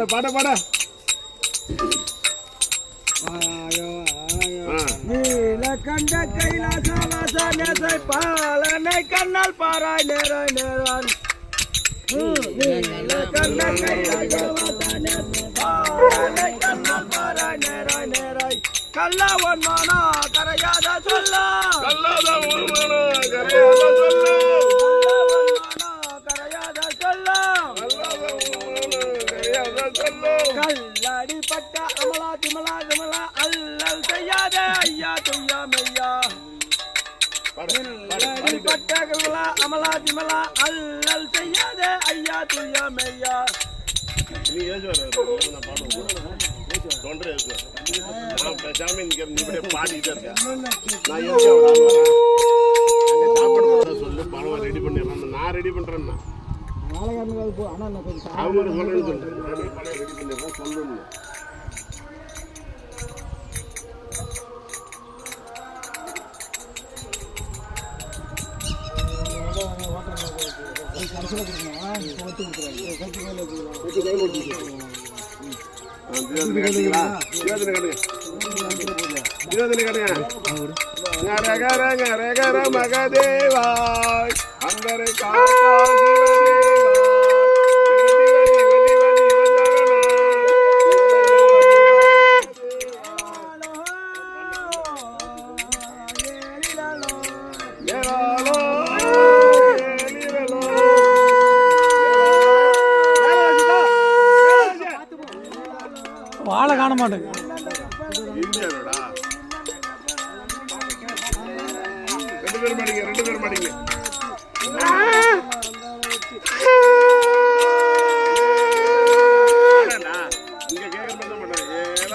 பாட பாட கண்ட கைலாச பாலனை கண்ணால் பாராய் நேராய் நேரான் கண்ட கைலாசனை கண்ணால் பாராய் நேராய் நேராய் கல்லாவன் மானா கரையாத சொல்ல கல்லடி பட்ட அமலா திமலா திமலா அல்லல் செய்யாதே ஐயா துய்யா மையா கல்லடி பட்ட கமலா அமலா திமலா அல்லல் செய்யாதே ஐயா துய்யா மையா நீ பாடிட்டு இருக்கேன் சொல்லு பணம் ரெடி பண்ணிடுறேன் நான் ரெடி பண்றேன்னா அவங்க சொல்றேன்னு சொல்றேன் பணம் ரெடி பண்ணிடுறேன் சொல்லணும் மகதேவா அந்தரை வாழை காண மாட்டேங்க ரெண்டு பேரும் மாட்டீங்க இங்க கேட்க மாட்டேன்